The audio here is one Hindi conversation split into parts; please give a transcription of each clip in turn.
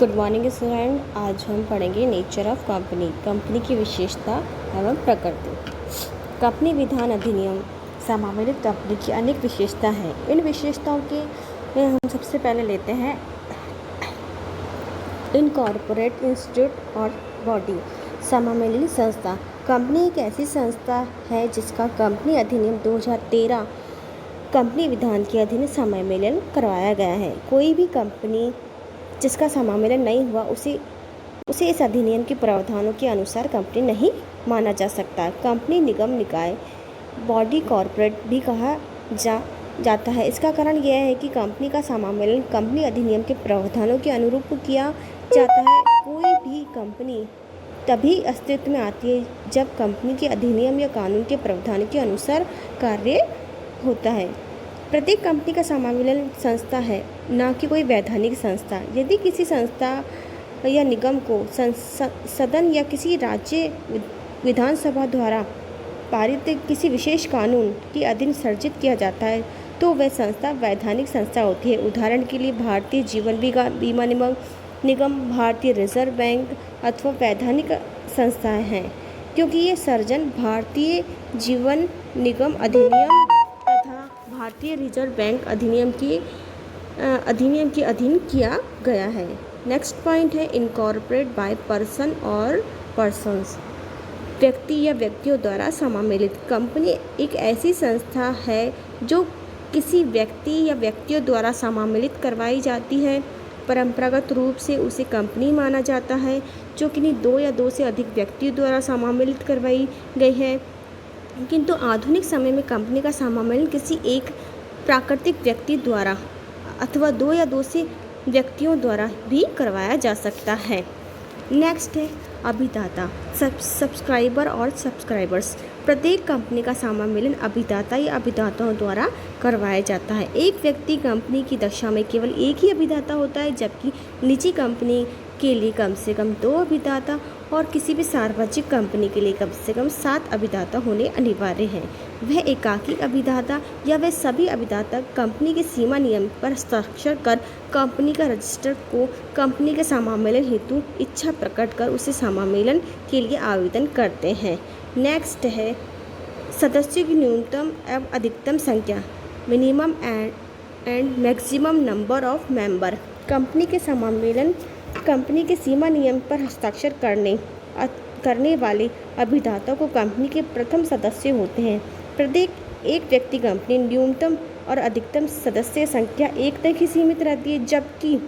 Good morning student. आज हम पढ़ेंगे नेचर ऑफ कंपनी, कंपनी की विशेषता एवं प्रकृति। कंपनी विधान अधिनियम समावेशित कंपनी की अनेक विशेषता हैं। इन विशेषताओं के हम सबसे पहले लेते हैं इनकॉर्पोरेट इंस्टीट्यूट और बॉडी। समावेशित संस्था, कंपनी एक ऐसी संस्था है जिसका कंपनी अधिनियम 2013 कंपनी विधान के अधीन समावेशन करवाया गया है। कोई भी कंपनी जिसका समावेशन नहीं हुआ उसे इस अधिनियम के प्रावधानों के अनुसार कंपनी नहीं माना जा सकता। कंपनी निगम निकाय बॉडी कॉर्पोरेट भी कहा जाता है। इसका कारण यह है कि कंपनी का समावेशन कंपनी अधिनियम के प्रावधानों के अनुरूप किया जाता है। कोई भी कंपनी तभी अस्तित्व में आती है जब कंपनी के अधिनियम या कानून के प्रावधानों के अनुसार कार्य होता है। प्रत्येक कंपनी का समावेशन संस्था है, न कि कोई वैधानिक संस्था। यदि किसी संस्था या निगम को सदन या किसी राज्य विधानसभा द्वारा पारित किसी विशेष कानून के अधीन सर्जित किया जाता है तो वह संस्था वैधानिक संस्था होती है। उदाहरण के लिए भारतीय जीवन बीमा निगम, भारतीय रिजर्व बैंक अथवा वैधानिक संस्थाएं हैं, क्योंकि ये सर्जन भारतीय जीवन निगम अधिनियम तथा भारतीय रिजर्व बैंक अधिनियम के अधीन किया गया है। नेक्स्ट पॉइंट है इनकॉर्पोरेट बाय पर्सन और पर्सन्स, व्यक्ति या व्यक्तियों द्वारा समावेशित। कंपनी एक ऐसी संस्था है जो किसी व्यक्ति या व्यक्तियों द्वारा समावेशित करवाई जाती है। परंपरागत रूप से उसे कंपनी माना जाता है जो किन्हीं दो या दो से अधिक व्यक्तियों द्वारा समावेशित करवाई गई है। किंतु आधुनिक समय में कंपनी का समावेशन किसी एक प्राकृतिक व्यक्ति द्वारा अथवा दो या दो से व्यक्तियों द्वारा भी करवाया जा सकता है। नेक्स्ट है अभिदाता, सब्सक्राइबर और सब्सक्राइबर्स। प्रत्येक कंपनी का समावेशन अभिदाता या अभिदाताओं द्वारा करवाया जाता है। एक व्यक्ति कंपनी की दशा में केवल एक ही अभिदाता होता है, जबकि निजी कंपनी के लिए कम से कम 2 अभिदाता और किसी भी सार्वजनिक कंपनी के लिए कम से कम 7 अभिदाता होने अनिवार्य हैं। वह एकाकी अभिदाता या वह सभी अभिदाता कंपनी के सीमा नियम पर हस्ताक्षर कर कंपनी का रजिस्टर को कंपनी के समावेशन हेतु इच्छा प्रकट कर उसे समावेशन के लिए आवेदन करते हैं। नेक्स्ट है सदस्यों की न्यूनतम एवं अधिकतम संख्या, minimum and maximum number of member. Company के समावेशन कंपनी के सीमा नियम पर हस्ताक्षर करने वाले अभिदाताओं को कंपनी के प्रथम सदस्य होते हैं। प्रत्येक एक व्यक्ति कंपनी न्यूनतम और अधिकतम सदस्य संख्या 1 तक ही सीमित रहती है, जबकि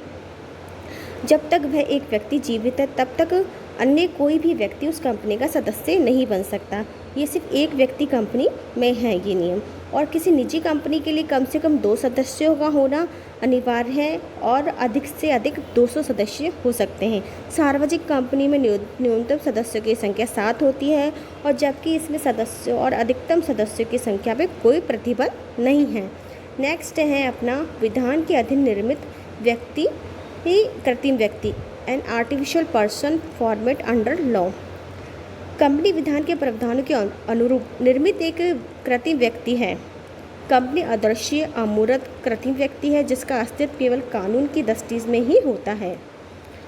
जब तक वह एक व्यक्ति जीवित है तब तक अन्य कोई भी व्यक्ति उस कंपनी का सदस्य नहीं बन सकता। ये सिर्फ एक व्यक्ति कंपनी में है ये नियम। और किसी निजी कंपनी के लिए कम से कम 2 सदस्यों का होना अनिवार्य है और अधिक से अधिक 200 सदस्य हो सकते हैं। सार्वजनिक कंपनी में न्यूनतम सदस्यों की संख्या 7 होती है और जबकि इसमें सदस्यों और अधिकतम सदस्यों की संख्या में कोई प्रतिबंध नहीं है। नेक्स्ट है अपना विधान के अधीन निर्मित व्यक्ति ही कृत्रिम व्यक्ति, an artificial person format under law. Company विधान के प्रावधानों के अनुरूप निर्मित एक कृत्रिम व्यक्ति है। कंपनी अदृश्य अमूर्त कृत्रिम व्यक्ति है जिसका अस्तित्व केवल कानून की दृष्टि में ही होता है।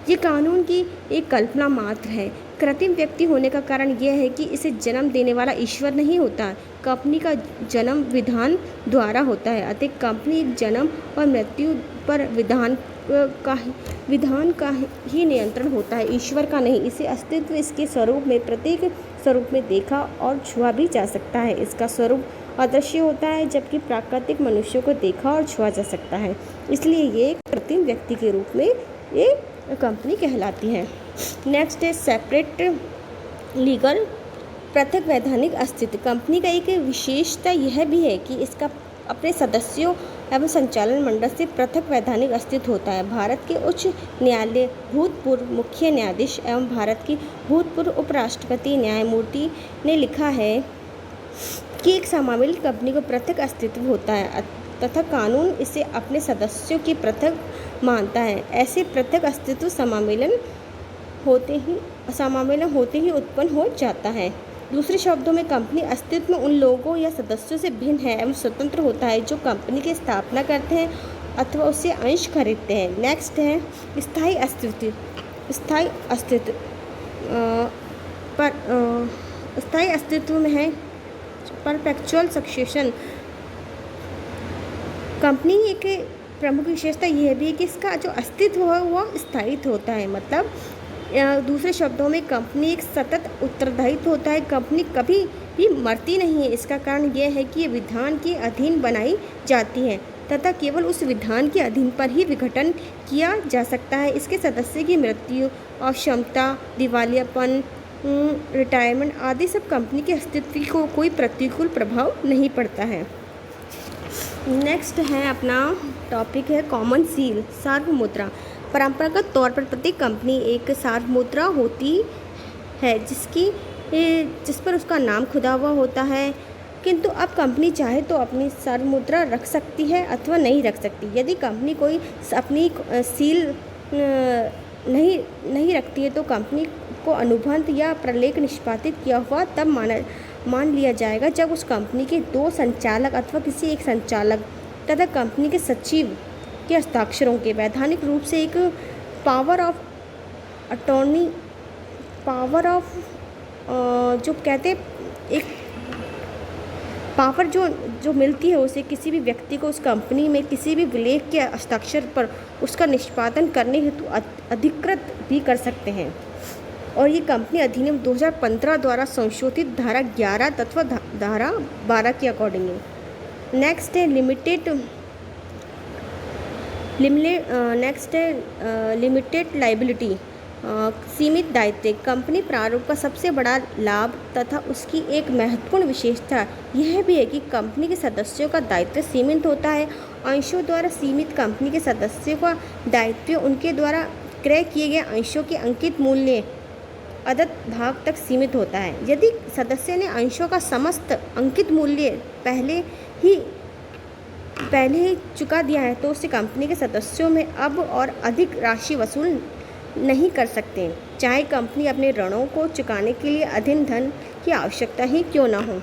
ये कानून की एक कल्पना मात्र है। कृत्रिम व्यक्ति होने का कारण यह है कि इसे जन्म देने वाला ईश्वर नहीं होता, कंपनी का जन्म विधान द्वारा होता है। अतः कंपनी एक जन्म और मृत्यु पर विधान का ही नियंत्रण होता है, ईश्वर का नहीं। इसे अस्तित्व इसके स्वरूप में प्रत्येक स्वरूप में देखा और छुआ भी जा सकता है। इसका स्वरूप अदृश्य होता है जबकि प्राकृतिक मनुष्यों को देखा और छुआ जा सकता है, इसलिए ये कृत्रिम व्यक्ति के रूप में ये कंपनी कहलाती है। नेक्स्ट है सेपरेट लीगल, पृथक वैधानिक अस्तित्व। कंपनी का एक विशेषता यह भी है कि इसका अपने सदस्यों एवं संचालन मंडल से पृथक वैधानिक अस्तित्व होता है। भारत के उच्च न्यायालय भूतपूर्व मुख्य न्यायाधीश एवं भारत की भूतपूर्व उपराष्ट्रपति न्यायमूर्ति ने लिखा है कि एक समावेशित कंपनी को पृथक अस्तित्व होता है तथा कानून इसे अपने सदस्यों की पृथक मानता है। ऐसे पृथक अस्तित्व समावेशन होते ही उत्पन्न हो जाता है। दूसरे शब्दों में कंपनी अस्तित्व में उन लोगों या सदस्यों से भिन्न है एवं स्वतंत्र होता है जो कंपनी की स्थापना करते हैं अथवा उससे अंश खरीदते हैं। नेक्स्ट है स्थायी अस्तित्व। स्थायी अस्तित्व स्थायी अस्तित्व में है परपेचुअल सक्सेशन। कंपनी एक प्रमुख विशेषता यह भी है कि इसका जो अस्तित्व है वह स्थायित्व होता है। मतलब दूसरे शब्दों में कंपनी एक सतत उत्तरदायित्व होता है। कंपनी कभी भी मरती नहीं है। इसका कारण यह है कि ये विधान के अधीन बनाई जाती है तथा केवल उस विधान के अधीन पर ही विघटन किया जा सकता है। इसके सदस्य की मृत्यु, अक्षमता, दिवालियापन, रिटायरमेंट आदि सब कंपनी के अस्तित्व को कोई प्रतिकूल प्रभाव नहीं पड़ता है। नेक्स्ट है अपना टॉपिक है कॉमन सील, सार्वमुद्रा। परंपरागत तौर पर प्रत्येक कंपनी एक सार्वमुद्रा होती है जिस पर उसका नाम खुदा हुआ होता है, किंतु अब कंपनी चाहे तो अपनी सार्वमुद्रा रख सकती है अथवा नहीं रख सकती। यदि कंपनी कोई अपनी सील नहीं रखती है तो कंपनी को अनुबंध या प्रलेख निष्पादित किया हुआ तब मान लिया जाएगा जब उस कंपनी के 2 संचालक अथवा किसी एक संचालक तथा कंपनी के सचिव के हस्ताक्षरों के वैधानिक रूप से एक पावर ऑफ अटॉर्नी जो कहते हैं एक पावर जो मिलती है उसे किसी भी व्यक्ति को उस कंपनी में किसी भी विलेख के हस्ताक्षर पर उसका निष्पादन करने हेतु अधिकृत भी कर सकते हैं। और ये कंपनी अधिनियम 2015 द्वारा संशोधित धारा 11 तथा धारा 12 के अकॉर्डिंग है। नेक्स्ट है लिमिटेड लाइबिलिटी, सीमित दायित्व। कंपनी प्रारूप का सबसे बड़ा लाभ तथा उसकी एक महत्वपूर्ण विशेषता यह भी है कि कंपनी के सदस्यों का दायित्व सीमित होता है। अंशों द्वारा सीमित कंपनी के सदस्यों का दायित्व उनके द्वारा क्रय किए गए अंशों के अंकित मूल्य अदद भाग तक सीमित होता है। यदि सदस्य ने अंशों का समस्त अंकित मूल्य पहले ही चुका दिया है तो उससे कंपनी के सदस्यों में अब और अधिक राशि वसूल नहीं कर सकते, चाहे कंपनी अपने ऋणों को चुकाने के लिए अधिक धन की आवश्यकता ही क्यों न हो।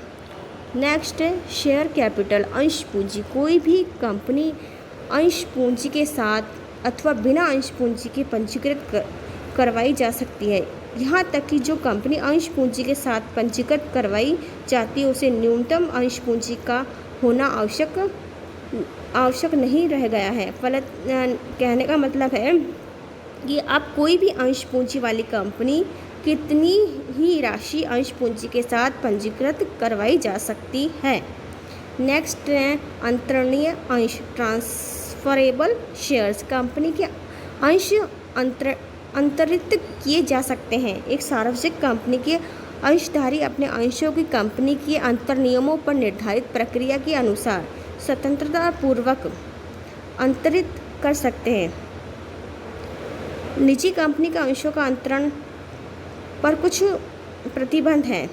नेक्स्ट है शेयर कैपिटल, अंश पूंजी। कोई भी कंपनी अंश पूंजी के साथ अथवा बिना अंश पूंजी के पंजीकृत करवाई जा सकती है। यहाँ तक कि जो कंपनी अंश पूंजी के साथ पंजीकृत करवाई जाती है उसे न्यूनतम अंश पूंजी का होना आवश्यक नहीं रह गया है। कहने का मतलब है कि अब कोई भी अंश पूंजी वाली कंपनी कितनी ही राशि अंश पूंजी के साथ पंजीकृत करवाई जा सकती है। नेक्स्ट है अंतरणीय अंश, ट्रांसफरेबल शेयर्स। कंपनी के अंश अंतरित किए जा सकते हैं। एक सार्वजनिक कंपनी के अंशधारी अपने अंशों की कंपनी के अंतर नियमों पर निर्धारित प्रक्रिया के अनुसार स्वतंत्रता पूर्वक अंतरित कर सकते हैं। निजी कंपनी का अंशों का अंतरण पर कुछ प्रतिबंध हैं।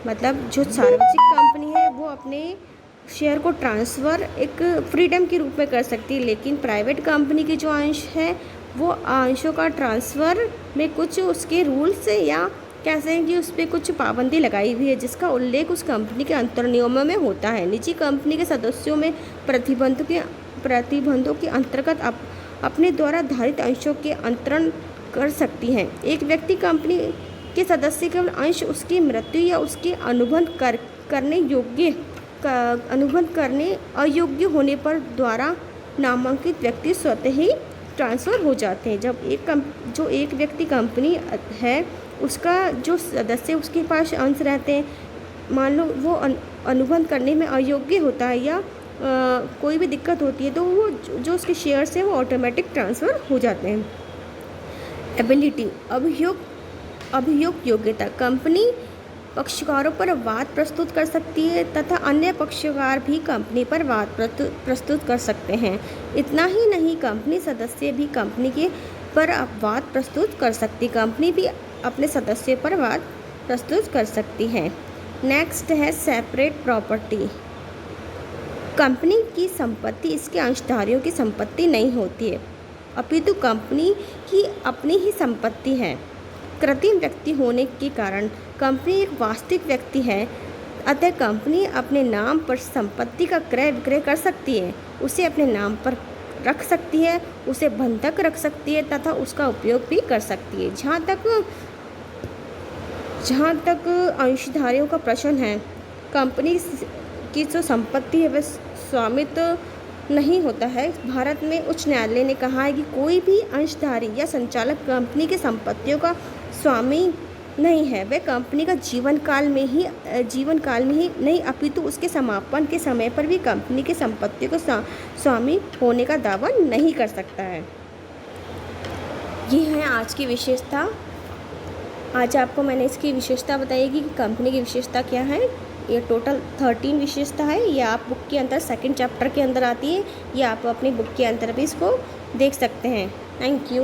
मतलब जो सार्वजनिक कंपनी है वो अपने शेयर को ट्रांसफ़र एक फ्रीडम के रूप में कर सकती है, लेकिन प्राइवेट कंपनी के जो अंश है वो अंशों का ट्रांसफ़र में कुछ उसके रूल्स या कैसे हैं कि उस पर कुछ पाबंदी लगाई हुई है जिसका उल्लेख उस कंपनी के अंतर नियमों में होता है। निजी कंपनी के सदस्यों में प्रतिबंधों के अंतर्गत अपने द्वारा धारित अंशों के अंतरण कर सकती हैं। एक व्यक्ति कंपनी के सदस्य केवल अंश उसकी मृत्यु या उसके अनुबंध करने अयोग्य होने पर द्वारा नामांकित व्यक्ति स्वतः ही ट्रांसफ़र हो जाते हैं। जब एक व्यक्ति कंपनी है उसका जो सदस्य उसके पास अंश रहते हैं, मान लो वो अनुबंध करने में अयोग्य होता है या कोई भी दिक्कत होती है तो वो जो उसके शेयर्स हैं वो ऑटोमेटिक ट्रांसफ़र हो जाते हैं। एबिलिटी, अभियोग योग्यता। कंपनी पक्षकारों पर वाद प्रस्तुत कर सकती है तथा अन्य पक्षकार भी कंपनी पर वाद प्रस्तुत कर सकते हैं। इतना ही नहीं, कंपनी सदस्य भी कंपनी के पर वाद प्रस्तुत कर सकती, कंपनी भी अपने सदस्य पर वाद प्रस्तुत कर सकती है। नेक्स्ट है सेपरेट प्रॉपर्टी। कंपनी की संपत्ति इसके अंशधारियों की संपत्ति नहीं होती है, अपितु कंपनी की अपनी ही संपत्ति है। कृत्रिम व्यक्ति होने के कारण कंपनी एक वास्तविक व्यक्ति है, अतः कंपनी अपने नाम पर संपत्ति का क्रय विक्रय कर सकती है। उसे अपने नाम पर रख सकती है, उसे बंधक रख सकती है तथा उसका उपयोग भी कर सकती है। जहाँ तक अंशधारियों का प्रश्न है, कंपनी की जो संपत्ति है वह स्वामित्व नहीं होता है। भारत में उच्च न्यायालय ने कहा है कि कोई भी अंशधारी या संचालक कंपनी की संपत्तियों का स्वामी नहीं है। वह कंपनी का जीवन काल में ही नहीं, अपितु उसके समापन के समय पर भी कंपनी की संपत्तियों को स्वामी होने का दावा नहीं कर सकता है। ये है आज की विशेषता। आज आपको मैंने इसकी विशेषता बताई कि कंपनी की विशेषता क्या है। ये टोटल 13 विशेषता है। ये आप बुक के अंदर सेकंड चैप्टर के अंदर आती है। ये आप अपनी बुक के अंदर भी इसको देख सकते हैं। Thank you.